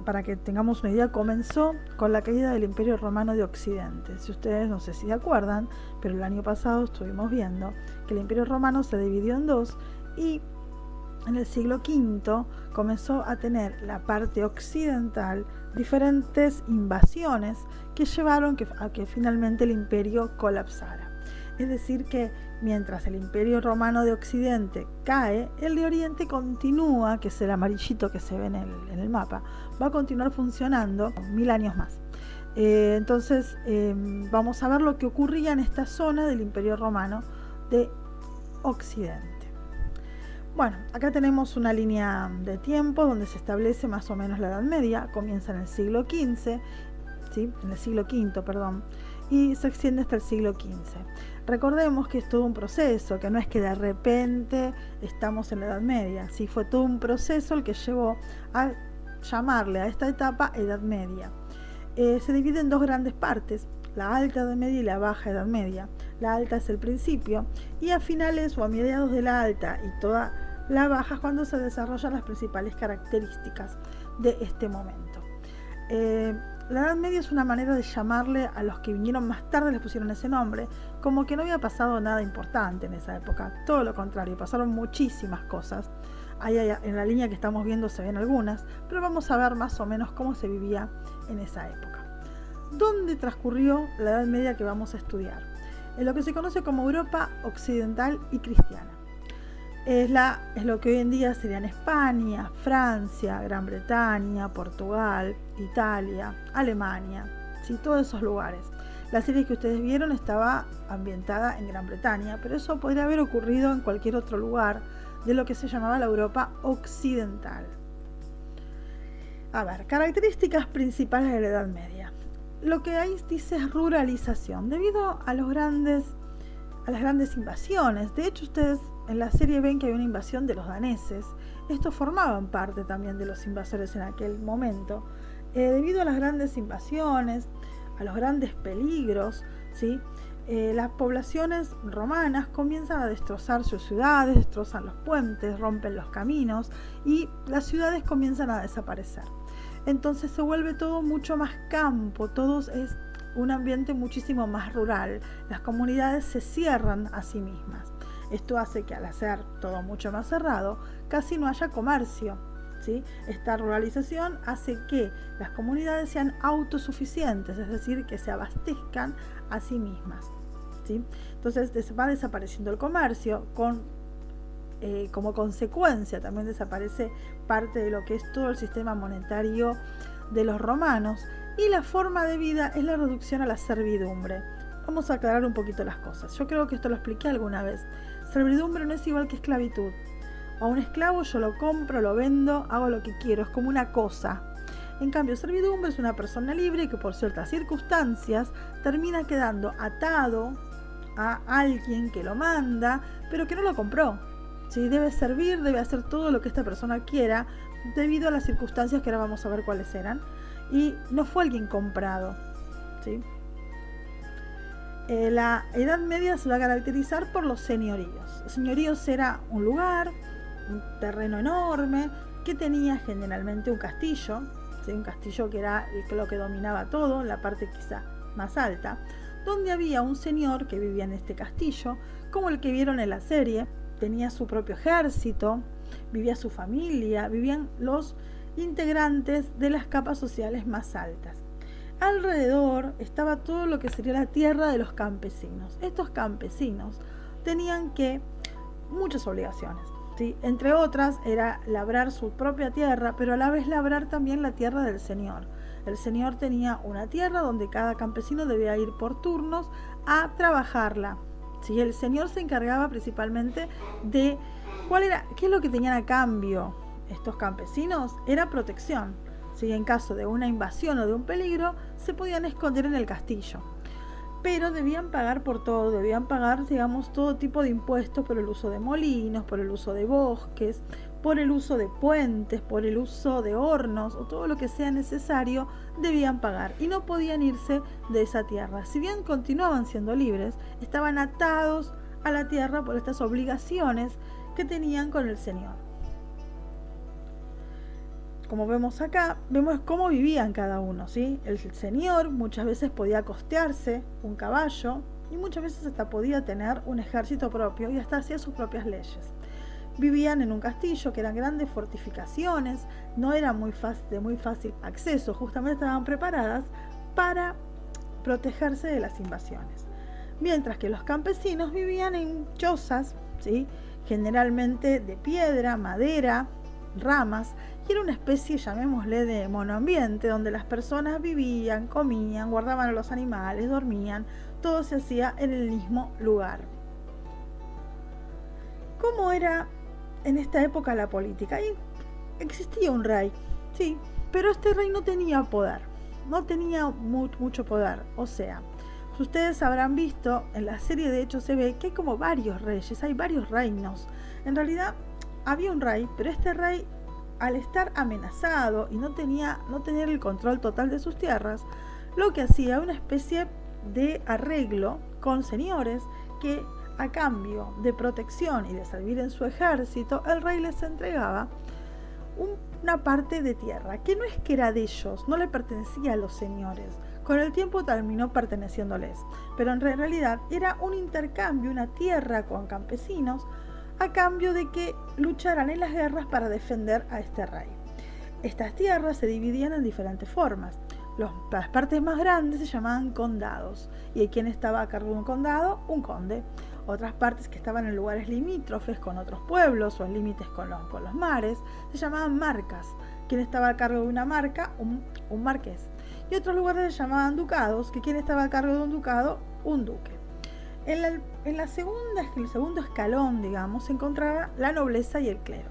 para que tengamos una idea, comenzó con la caída del Imperio Romano de Occidente. Si ustedes, no sé si se acuerdan, pero el año pasado estuvimos viendo que el Imperio Romano se dividió en dos y en el siglo V comenzó a tener la parte occidental diferentes invasiones que llevaron a que finalmente el imperio colapsara. Es decir que mientras el Imperio Romano de Occidente cae, el de Oriente continúa, que es el amarillito que se ve en el mapa, va a continuar funcionando 1000 años más. Entonces vamos a ver lo que ocurría en esta zona del Imperio Romano de Occidente. Bueno, acá tenemos una línea de tiempo donde se establece más o menos la Edad Media, comienza en el siglo XV, ¿sí? En el siglo V, perdón, y se extiende hasta el siglo XV. Recordemos que es todo un proceso, que no es que de repente estamos en la Edad Media, sí, fue todo un proceso el que llevó a llamarle a esta etapa Edad Media. Se divide en dos grandes partes, la Alta Edad Media y la Baja Edad Media. La Alta es el principio y a finales o a mediados de la Alta y toda la Baja es cuando se desarrollan las principales características de este momento. La Edad Media es una manera de llamarle a los que vinieron más tarde, les pusieron ese nombre, como que no había pasado nada importante en esa época, todo lo contrario, pasaron muchísimas cosas. Ahí en la línea que estamos viendo se ven algunas, pero vamos a ver más o menos cómo se vivía en esa época. ¿Dónde transcurrió la Edad Media que vamos a estudiar? En lo que se conoce como Europa occidental y cristiana. Es lo que hoy en día serían España, Francia, Gran Bretaña, Portugal, Italia, Alemania, ¿sí? Todos esos lugares. La serie que ustedes vieron estaba ambientada en Gran Bretaña, pero eso podría haber ocurrido en cualquier otro lugar de lo que se llamaba la Europa occidental. A ver, características principales de la Edad Media. Lo que ahí dice es ruralización, debido a las grandes invasiones. De hecho, ustedes en la serie ven que hay una invasión de los daneses. Estos formaban parte también de los invasores en aquel momento. Debido a las grandes invasiones, a los grandes peligros, ¿sí? Las poblaciones romanas comienzan a destrozar sus ciudades, destrozan los puentes, rompen los caminos y las ciudades comienzan a desaparecer. Entonces se vuelve todo mucho más campo, todo es un ambiente muchísimo más rural. Las comunidades se cierran a sí mismas. Esto hace que al hacer todo mucho más cerrado, casi no haya comercio, ¿sí? Esta ruralización hace que las comunidades sean autosuficientes, es decir, que se abastezcan a sí mismas, ¿sí? Entonces va desapareciendo el comercio, como consecuencia también desaparece parte de lo que es todo el sistema monetario de los romanos y la forma de vida es la reducción a la servidumbre. Vamos a aclarar un poquito las cosas. Yo creo que esto lo expliqué alguna vez. Servidumbre no es igual que esclavitud. A un esclavo yo lo compro, lo vendo, hago lo que quiero, es como una cosa. En cambio, servidumbre es una persona libre que por ciertas circunstancias termina quedando atado a alguien que lo manda, pero que no lo compró. ¿Sí? Debe servir, debe hacer todo lo que esta persona quiera debido a las circunstancias que ahora vamos a ver cuáles eran. Y no fue alguien comprado, ¿sí? La Edad Media se va a caracterizar por los señoríos. Los señoríos era un lugar, un terreno enorme, que tenía generalmente un castillo, ¿sí? Un castillo que era lo que dominaba todo, la parte quizá más alta, donde había un señor que vivía en este castillo, como el que vieron en la serie. Tenía su propio ejército, vivía su familia, vivían los integrantes de las capas sociales más altas. Alrededor estaba todo lo que sería la tierra de los campesinos. Estos campesinos tenían muchas obligaciones, ¿sí? Entre otras era labrar su propia tierra, pero a la vez labrar también la tierra del señor. El señor tenía una tierra donde cada campesino debía ir por turnos a trabajarla. ¿Sí? El señor se encargaba principalmente de qué es lo que tenían a cambio estos campesinos. Era protección. ¿Sí? En caso de una invasión o de un peligro, se podían esconder en el castillo. Pero debían pagar por todo, debían pagar, digamos, todo tipo de impuestos por el uso de molinos, por el uso de bosques, por el uso de puentes, por el uso de hornos o todo lo que sea necesario, debían pagar y no podían irse de esa tierra. Si bien continuaban siendo libres, estaban atados a la tierra por estas obligaciones que tenían con el Señor. como vemos acá, vemos cómo vivían cada uno, ¿sí? El señor muchas veces podía costearse un caballo y muchas veces hasta podía tener un ejército propio y hasta hacía sus propias leyes. Vivían en un castillo que eran grandes fortificaciones, no eran de muy fácil acceso, justamente estaban preparadas para protegerse de las invasiones. Mientras que los campesinos vivían en chozas, ¿sí? Generalmente de piedra, madera, ramas, y era una especie, llamémosle, de monoambiente, donde las personas vivían, comían, guardaban a los animales, dormían, todo se hacía en el mismo lugar. ¿Cómo era en esta época la política? Y existía un rey, sí, pero este rey no tenía poder, no tenía mucho poder, o sea, ustedes habrán visto, en la serie de hecho se ve que hay como varios reyes, hay varios reinos. En realidad había un rey, pero este rey, al estar amenazado y no tener el control total de sus tierras, lo que hacía una especie de arreglo con señores que a cambio de protección y de servir en su ejército, el rey les entregaba una parte de tierra, que no es que era de ellos, no le pertenecía a los señores. Con el tiempo terminó perteneciéndoles, pero en realidad era un intercambio, una tierra con campesinos, a cambio de que lucharan en las guerras para defender a este rey. Estas tierras se dividían en diferentes formas. Las partes más grandes se llamaban condados, y hay quien estaba a cargo de un condado, un conde. Otras partes que estaban en lugares limítrofes con otros pueblos o en límites con los mares se llamaban marcas. Quien estaba a cargo de una marca, un marqués. Y otros lugares se llamaban ducados, que quien estaba a cargo de un ducado, un duque. En el segundo escalón, digamos, se encontraba la nobleza y el clero.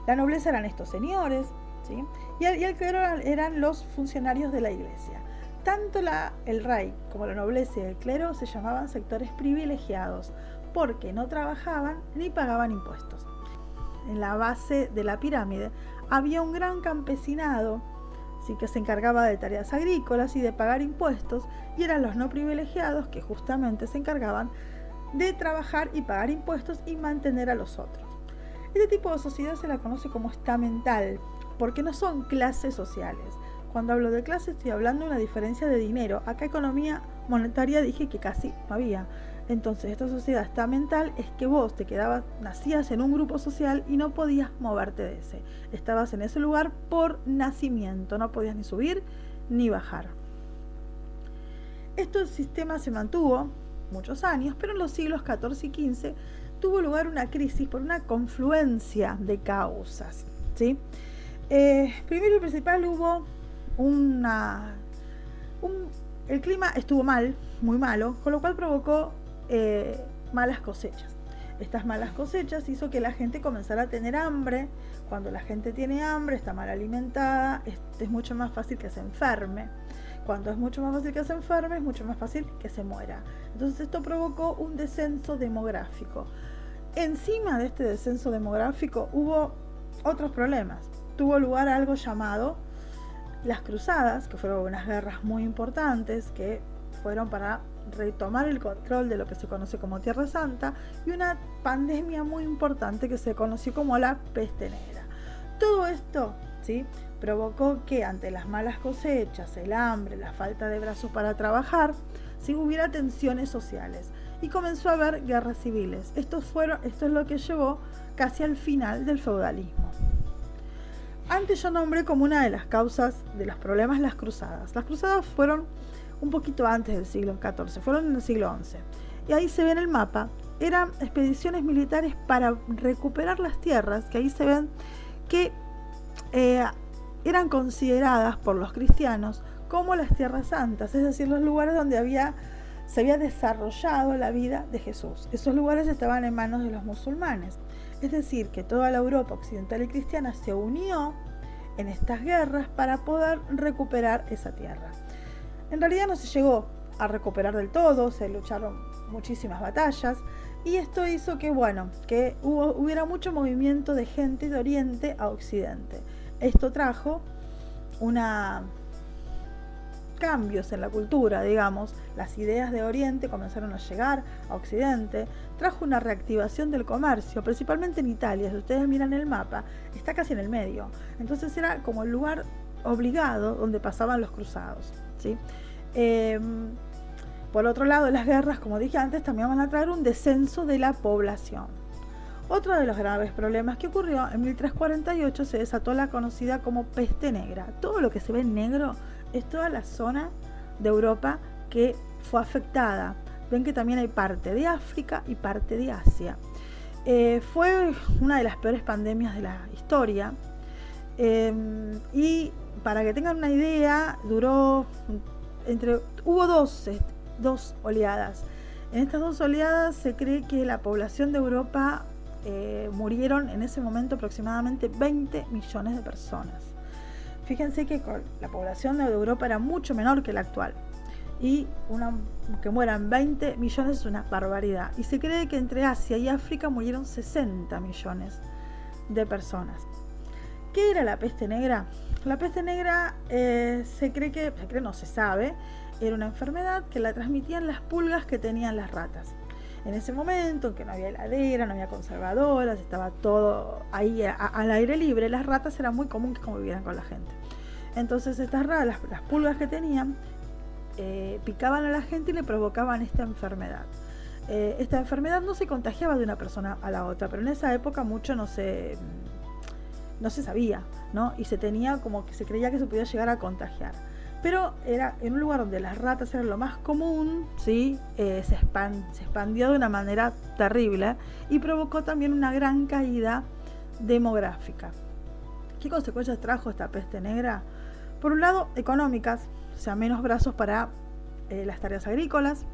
La nobleza eran estos señores, ¿sí? y el clero eran los funcionarios de la iglesia. Tanto el rey como la nobleza y el clero se llamaban sectores privilegiados, porque no trabajaban ni pagaban impuestos. En la base de la pirámide había un gran campesinado, sí, que se encargaba de tareas agrícolas y de pagar impuestos, y eran los no privilegiados que justamente se encargaban de trabajar y pagar impuestos y mantener a los otros. Este tipo de sociedad se la conoce como estamental, porque no son clases sociales. Cuando hablo de clase estoy hablando de una diferencia de dinero. Acá economía monetaria dije que casi no había. Entonces esta sociedad estamental es que vos nacías en un grupo social y no podías moverte de ese. Estabas en ese lugar por nacimiento, no podías ni subir ni bajar. Este sistema se mantuvo muchos años, pero en los siglos XIV y XV tuvo lugar una crisis por una confluencia de causas, ¿sí? Primero y principal hubo el clima estuvo muy malo, con lo cual provocó malas cosechas. Estas malas cosechas hizo que la gente comenzara a tener hambre. Cuando la gente tiene hambre, está mal alimentada, es mucho más fácil que se enferme. Cuando es mucho más fácil que se enferme, es mucho más fácil que se muera. Entonces esto provocó un descenso demográfico. Encima de este descenso demográfico hubo otros problemas. Tuvo lugar algo llamado las cruzadas, que fueron unas guerras muy importantes que fueron para retomar el control de lo que se conoce como Tierra Santa, y una pandemia muy importante que se conoció como la peste negra. Todo esto, ¿sí?, provocó que ante las malas cosechas, el hambre, la falta de brazos para trabajar, ¿sí?, hubiera tensiones sociales y comenzó a haber guerras civiles. Esto es lo que llevó casi al final del feudalismo. Antes yo nombré como una de las causas de los problemas las cruzadas. Las cruzadas fueron un poquito antes del siglo XIV, fueron en el siglo XI. Y ahí se ve en el mapa, eran expediciones militares para recuperar las tierras, que ahí se ven que eran consideradas por los cristianos como las tierras santas, es decir, los lugares donde se había desarrollado la vida de Jesús. Esos lugares estaban en manos de los musulmanes. Es decir, que toda la Europa occidental y cristiana se unió en estas guerras para poder recuperar esa tierra. En realidad no se llegó a recuperar del todo, se lucharon muchísimas batallas, y esto hizo que hubiera mucho movimiento de gente de Oriente a Occidente. Esto trajo una cambios en la cultura, digamos, las ideas de Oriente comenzaron a llegar a Occidente, trajo una reactivación del comercio, principalmente en Italia. Si ustedes miran el mapa, está casi en el medio. Entonces era como el lugar obligado donde pasaban los cruzados, ¿sí? Por otro lado, las guerras, como dije antes, también van a traer un descenso de la población. Otro de los graves problemas que ocurrió, en 1348 se desató la conocida como peste negra. Todo lo que se ve en negro es toda la zona de Europa que fue afectada. Ven que también hay parte de África y parte de Asia. Fue una de las peores pandemias de la historia. Y para que tengan una idea, hubo dos oleadas. En estas dos oleadas se cree que la población de Europa murieron en ese momento aproximadamente 20 millones de personas. Fíjense que la población de Europa era mucho menor que la actual. Y que mueran 20 millones es una barbaridad. Y se cree que entre Asia y África murieron 60 millones de personas. ¿Qué era la peste negra? La peste negra no se sabe, era una enfermedad que la transmitían las pulgas que tenían las ratas. En ese momento, en que no había heladera, no había conservadoras, estaba todo ahí al aire libre, las ratas era muy común que convivieran con la gente. Entonces estas ratas, las pulgas que tenían, picaban a la gente y le provocaban esta enfermedad. Esta enfermedad no se contagiaba de una persona a la otra, pero en esa época mucho no se sabía, ¿no? Y se creía que se podía llegar a contagiar. Pero era en un lugar donde las ratas eran lo más común, ¿sí? Se expandió de una manera terrible y provocó también una gran caída demográfica. ¿Qué consecuencias trajo esta peste negra? Por un lado, económicas, o sea, menos brazos para las tareas agrícolas,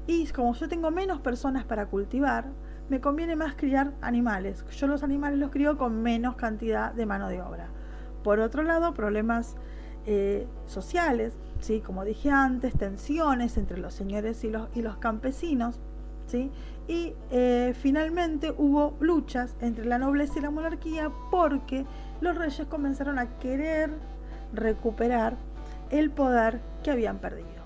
y como yo tengo menos personas para cultivar, me conviene más criar animales. Yo los animales los crío con menos cantidad de mano de obra. Por otro lado, problemas sociales, ¿sí? Como dije antes, tensiones entre los señores y los campesinos, ¿sí? Y finalmente hubo luchas entre la nobleza y la monarquía porque los reyes comenzaron a querer recuperar el poder que habían perdido.